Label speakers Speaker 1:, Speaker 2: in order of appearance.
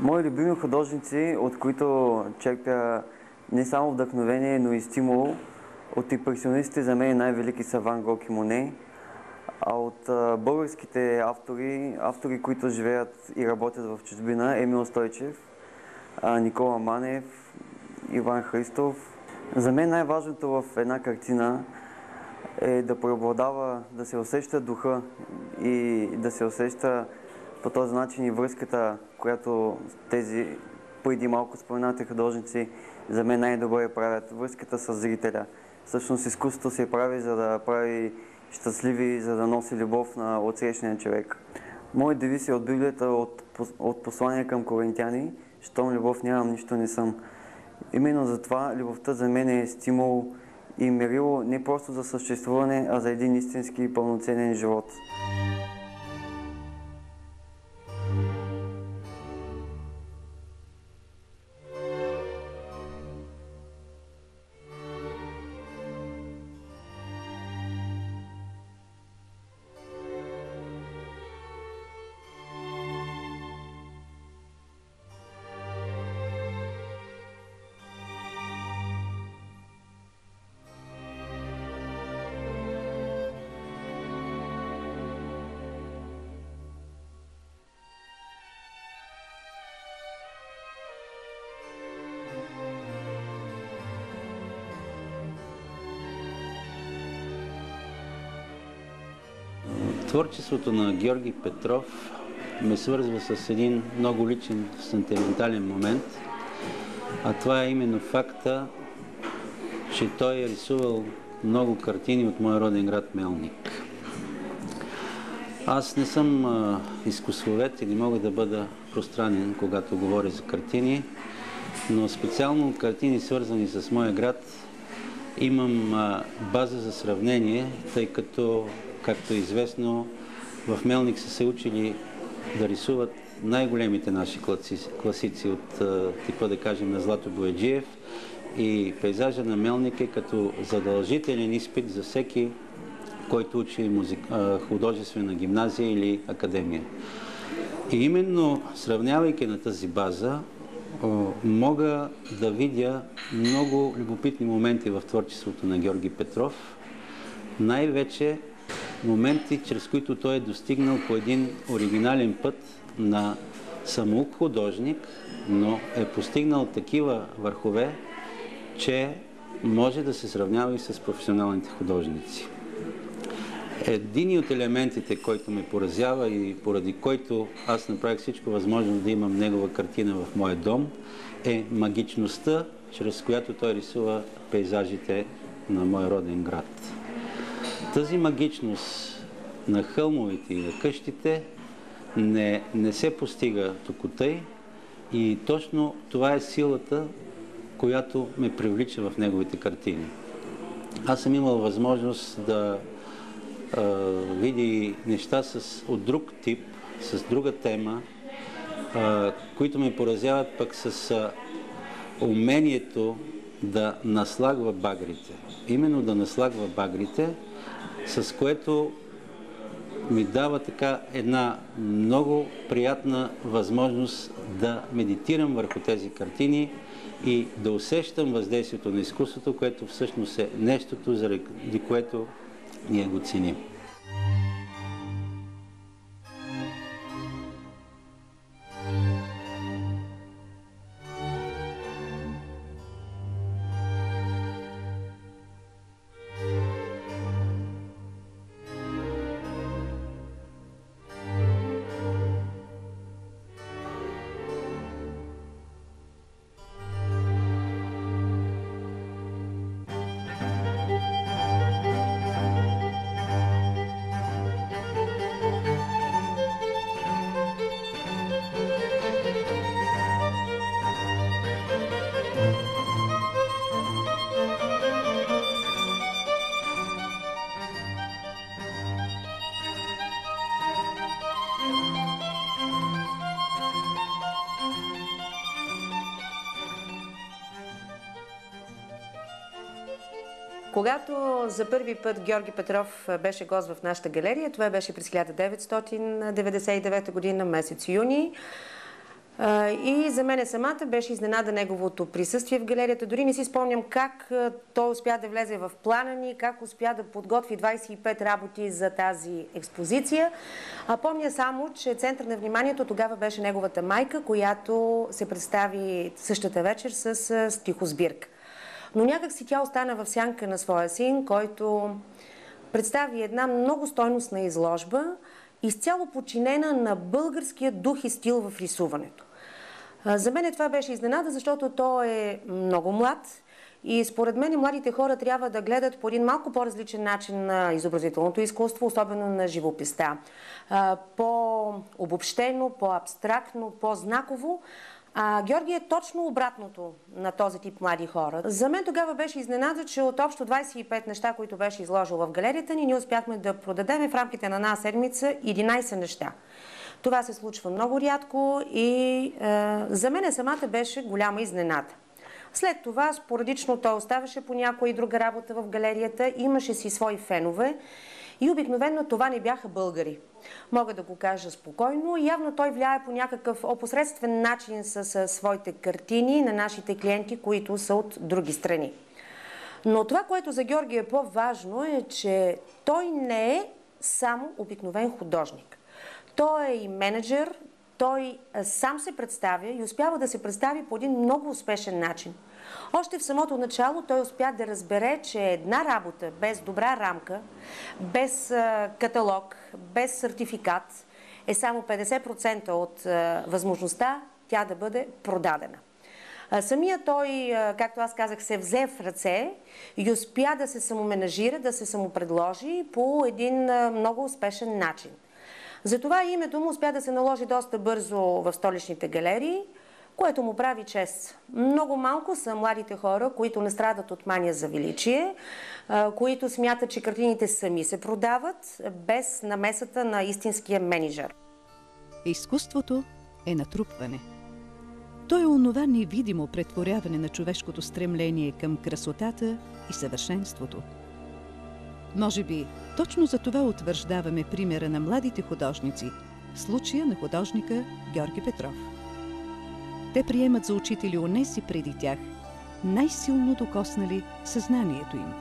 Speaker 1: Мои любими художници, от които черпя не само вдъхновение, но и стимул, от импресионистите за мен най-велики са Ван Гог и Моне, а от българските автори, които живеят и работят в чужбина, Емил Стойчев, Никола Манев, Иван Христов. За мен най-важното в една картина е да преобладава, да се усеща духа и да се усеща по този начин и връзката, която тези преди малко споменати художници за мен най-добре правят. Връзката с зрителя. Всъщност изкуството се прави, за да прави щастливи, за да носи любов на отсрещния човек. Моят девиз е от Библията, от послание към коринтяни: щом любов нямам, нищо не съм. Именно затова любовта за мен е стимул и мерило не просто за съществуване, а за един истински и пълноценен живот.
Speaker 2: Творчеството на Георги Петров ме свързва с един много личен, сантиментален момент, а това е именно факта, че той е рисувал много картини от моя роден град Мелник. Аз не съм изкуствовед и не мога да бъда пространен, когато говоря за картини, но специално картини, свързани с моя град, имам база за сравнение, тъй като, както е известно, в Мелник са се учили да рисуват най-големите наши класици от типа, да кажем, на Злато Бояджиев, и пейзажа на Мелник е като задължителен изпит за всеки, който учи художествена гимназия или академия. И именно сравнявайки на тази база, мога да видя много любопитни моменти в творчеството на Георги Петров, най-вече моменти, чрез които той е достигнал по един оригинален път на самоук художник, но е постигнал такива върхове, че може да се сравнява и с професионалните художници. Един от елементите, който ме поразява и поради който аз направих всичко възможно да имам негова картина в моя дом, е магичността, чрез която той рисува пейзажите на моя роден град. Тази магичност на хълмовете и на къщите не се постига токотай, и точно това е силата, която ме привлича в неговите картини. Аз съм имал възможност да видя неща от друг тип, с друга тема, които ме поразяват пък с умението да наслагва багрите. Именно да наслагва багрите, с което ми дава така една много приятна възможност да медитирам върху тези картини и да усещам въздействието на изкуството, което всъщност е нещото, заради което ние го ценим.
Speaker 3: Когато за първи път Георги Петров беше гост в нашата галерия, това беше през 1999 година, месец юни, И за мене самата беше изненада неговото присъствие в галерията. Дори не си спомням как той успя да влезе в плана ни, как успя да подготви 25 работи за тази експозиция. Помня само, че център на вниманието тогава беше неговата майка, която се представи същата вечер с стихосбирка. Но някак си тя остана в сянка на своя син, който представи една много стойностна изложба, изцяло подчинена на българския дух и стил в рисуването. За мен това беше изненада, защото той е много млад и според мен младите хора трябва да гледат по един малко по-различен начин на изобразителното изкуство, особено на живописта. По-обобщено, по-абстрактно, по-знаково. Георги е точно обратното на този тип млади хора. За мен тогава беше изненада, че от общо 25 неща, които беше изложил в галерията ни, ние успяхме да продадем в рамките на една седмица 11 неща. Това се случва много рядко и за мен самата беше голяма изненада. След това спорадично той оставаше по някоя и друга работа в галерията, имаше си свои фенове и обикновено това не бяха българи. Мога да го кажа спокойно. Явно той влияе по някакъв опосредствен начин с своите картини на нашите клиенти, които са от други страни. Но това, което за Георги е по-важно, е, че той не е само обикновен художник. Той е и менеджер, той сам се представя и успява да се представи по един много успешен начин. Още в самото начало той успя да разбере, че една работа без добра рамка, без каталог, без сертификат е само 50% от възможността тя да бъде продадена. Самия той, както аз казах, се взе в ръце и успя да се самоменажира, да се самопредложи по един много успешен начин. Затова името му успя да се наложи доста бързо в столичните галерии, което му прави чест. Много малко са младите хора, които не страдат от мания за величие, които смятат, че картините сами се продават, без намесата на истинския мениджър.
Speaker 4: Изкуството е натрупване. То е онова невидимо претворяване на човешкото стремление към красотата и съвършенството. Може би точно за това утвърждаваме примера на младите художници, случая на художника Георги Петров. Те приемат за учители онези преди тях, най-силно докоснали съзнанието им.